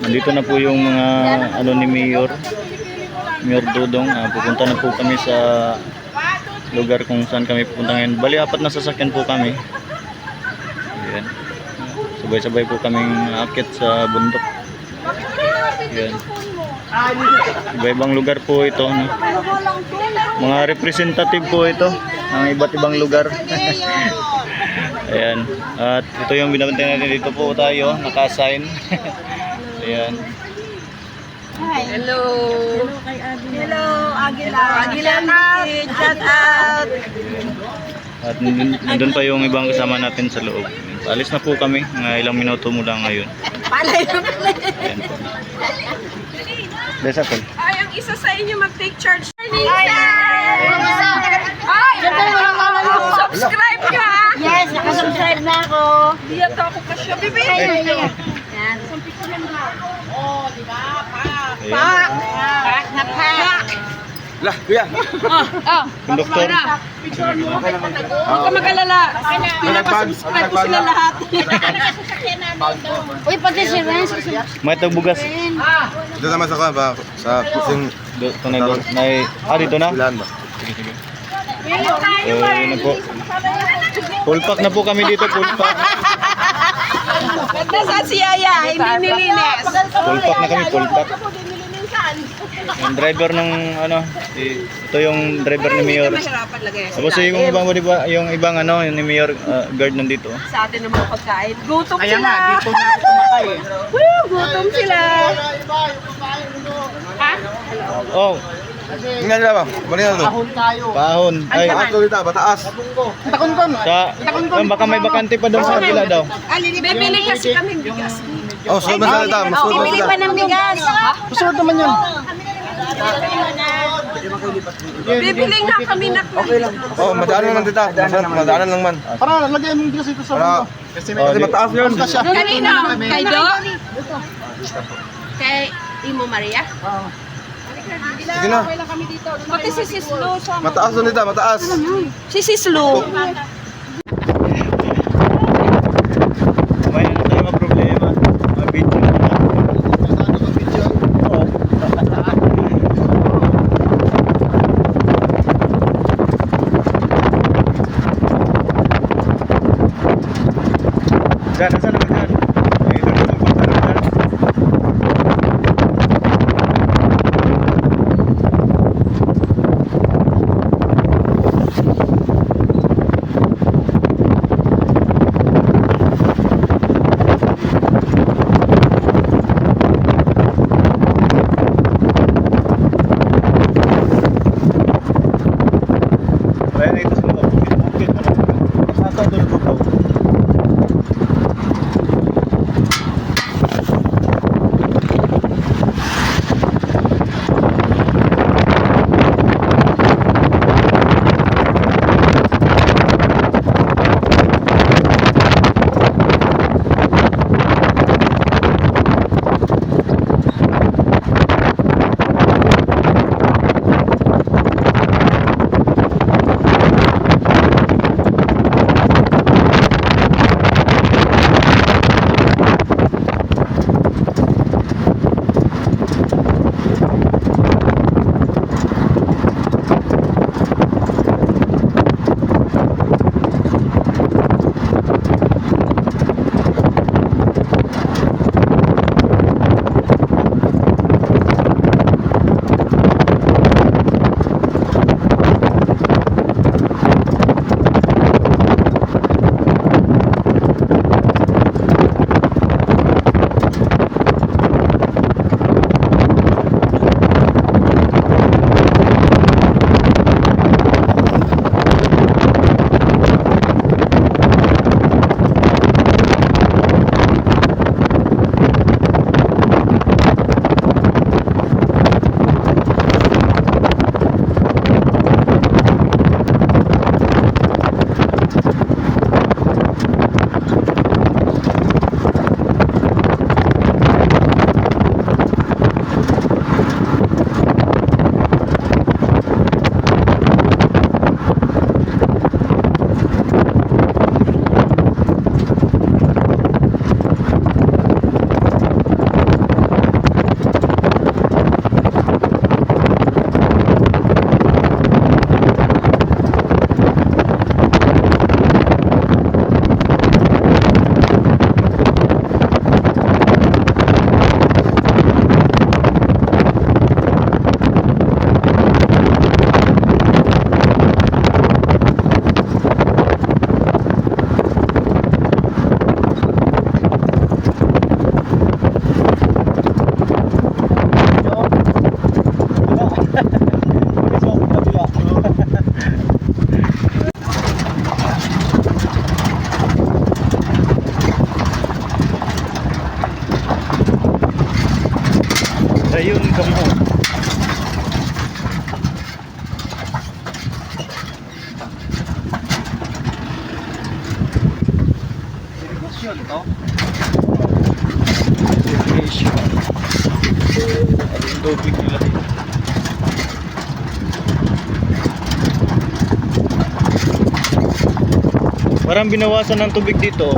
Nandito na po yung mga ano ni Mayor Dudong. Pupunta na po kami sa lugar kung saan kami pupunta ngayon. Bali, 4 na sasakyan po kami. Ayan. Sabay-sabay po kaming akit sa bundok. Ayan. Iba-ibang lugar po ito, no? Mga representative po ito ng iba't ibang lugar. Ayan. At ito yung binabantayan natin. Dito po tayo, naka-assign. Ayan. Hello. Hello, Agila. Agila out. Shout out. At nandun pa yung ibang kasama natin sa loob. Alis na po kami. Mga ilang minuto mula ngayon. Palay na palay. Ayan po. Desa po. Ay, ang isa sa inyo mag-take charge. Ay! Subscribe ka! Yes, nakasubscribe na ako. Di yata ako pa siya, bebe. Ayan. Ayan. Pak na pak. Lah, kuya. Konduktor. Huwag ka mag-alala. Pinapasubscribe ko sila lahat. Uy, pati si Renz. May tagbugas. Dito naman sa kuya ba? Sa pusing Dito na. Dito na? bilan ba? Sige, sige. Yun na po. Full pack na po kami dito. Full pack. Ganda sa si Yaya, hindi nilinis. Full pack na kami. Full pack. Yung driver ng ano, ito yung driver ni Mayor. Mahirapan lagay. Tapos yung ibang, di ba, yung ibang ano, yung ni Mayor guard nandito. Sa atin ng mga pagkain. Gutom sila. Woo, gutom sila. Ha? Oh, Tingnan nila ba? Balik na to. pahon. Ay, Ato dito, bataas. baka may bakante pa doon sa kabila daw. Bibili kasi kami bigas. Oh, sunod na salita. Masunod na Bibili salita. pa ng bigas. Masunod naman yun. Bibili nga kami na. Oh, madaanan naman dito. Madaanan lang man. Para lagyan mo bigas ito sa Para, Kasi kasi mataas yun. Kanino? Kay Do? Kay Imo Maria? Sige na. Pati si Sislo. Mataas doon dito, mataas. Si Sislo. May ano tayo mga problema. Mga video na. Oh. Diyan, nasa naman dyan? May doon na magpunta rin dyan. Dayon kamo. Irrigation to. Irrigation. Ang tubig nila dito. Parang binawasan ng tubig dito.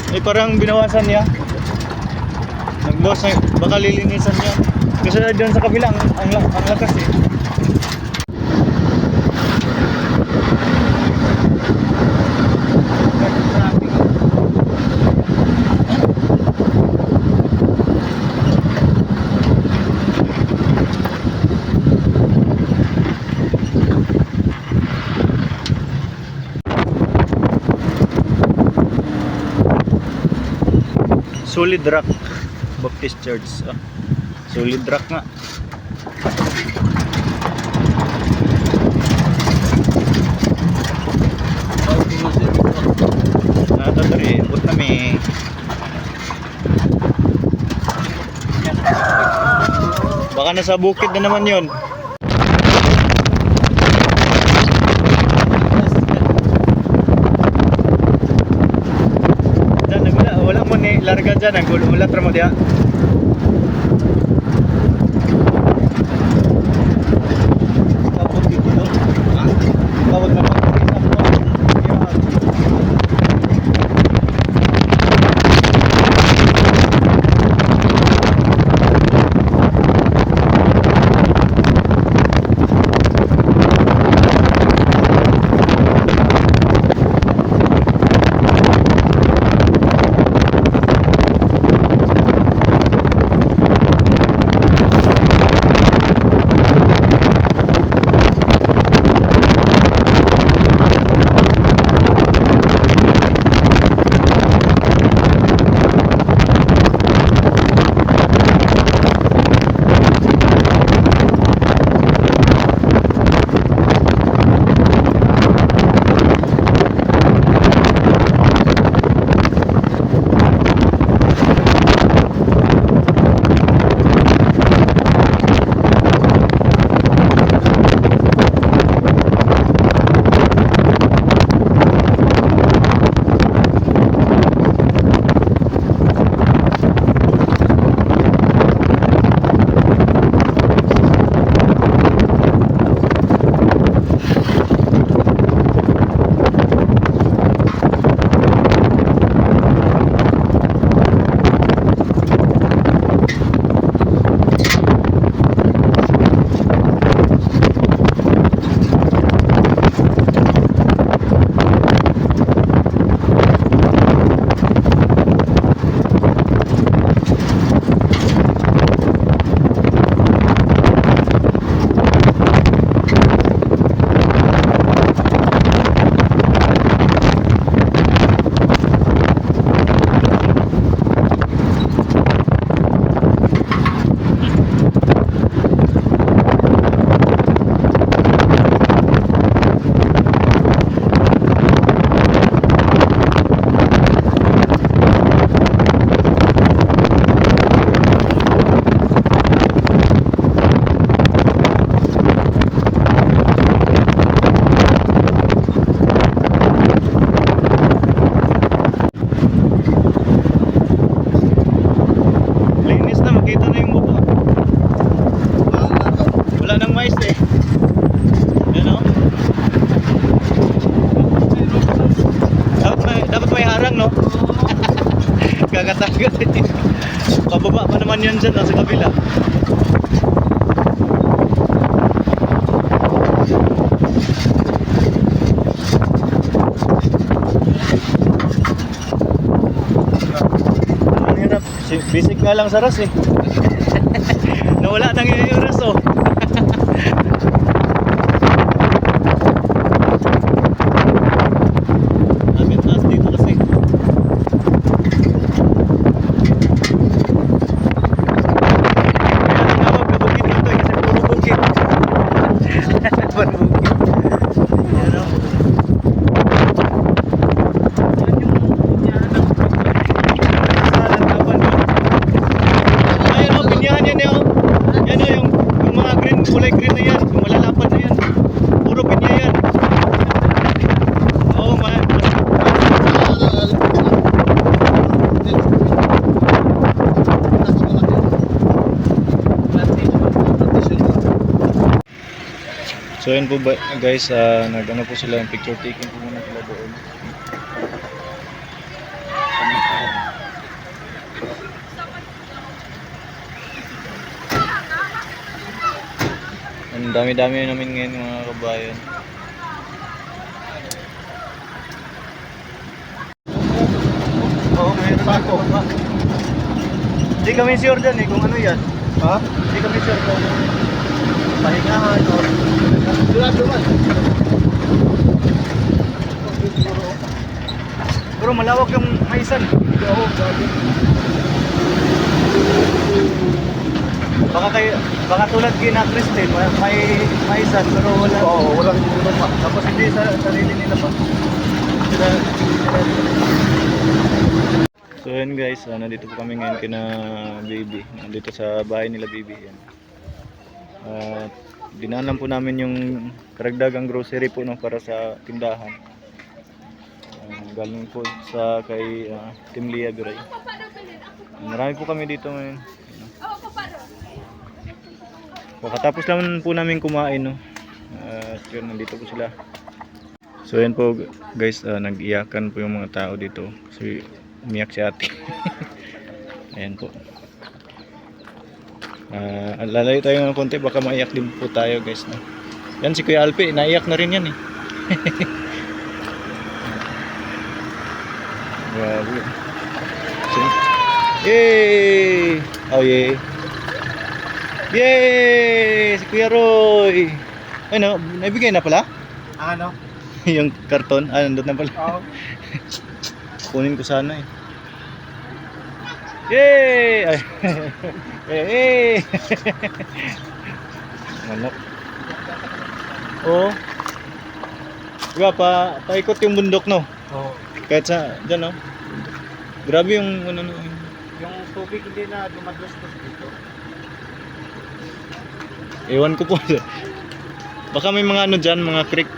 Eh parang binawasan niya. Nagbawas na, baka lilinisan niya. Kasi doon sa kabila ang lakas eh. Solid Rock Baptist Church. Solid Rock nga. Nata dari abot kami. Baka nasa bukid na naman 'yon. Wala mo ni larga dyan, ulat mo diya. Tapos dito no? Tawag na Kagatagat eh. Pababa pa naman yan dyan sa kabila. Ang hirap. Basic nga lang sa ras eh. Nawala nang yung ras oh. Amin taas dito kasi. So yun po ba, guys, nag-ano po sila, picture taking po muna sila doon. Ang dami-dami namin ngayon mga kabayan. Oo, mayroon pa ako. Hindi kami sure dyan kung ano yan. Ha? Hindi kami sure kung pahingahan o... Duman. Pero malawak yung maisan. Oo, sabi. Baka tulad kina Christine, may maisan pero wala. Oo, walang duman pa. Tapos hindi sa sarili nila pa. So yun guys, nandito po kami ngayon kina Baby. Nandito sa bahay nila Baby. Yan. Dinaan lang po namin yung karagdagang grocery po no, para sa tindahan. Galing po sa kay Team Lia Biray. Marami po kami dito ngayon. Kakatapos lang po namin kumain no. At yun, nandito po sila. So yan po guys, nag-iyakan po yung mga tao dito. Kasi umiyak si ate. Ayan po. Lalayo tayo ng konti, baka maiyak din po tayo guys no? Yan si Kuya Alpi, naiyak na rin yan eh. Grabe. So, yay! Oh yay! Yay! Si Kuya Roy! Ano, naibigay na pala? Ano? Yung karton, nandun na pala. Oo. Kunin ko sana eh. Yay! Ay. Hey! Manok. Oh. Diba, paikot yung bundok no? Oo. Kahit sa, dyan no? Grabe yung ano no. Yung tubig hindi na dumadustos dito. Ewan ko po. Baka may mga ano dyan, mga creek.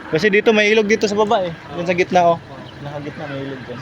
Kasi dito may ilog dito sa baba eh. Yung sa gitna oh. Naka gitna may ilog dyan.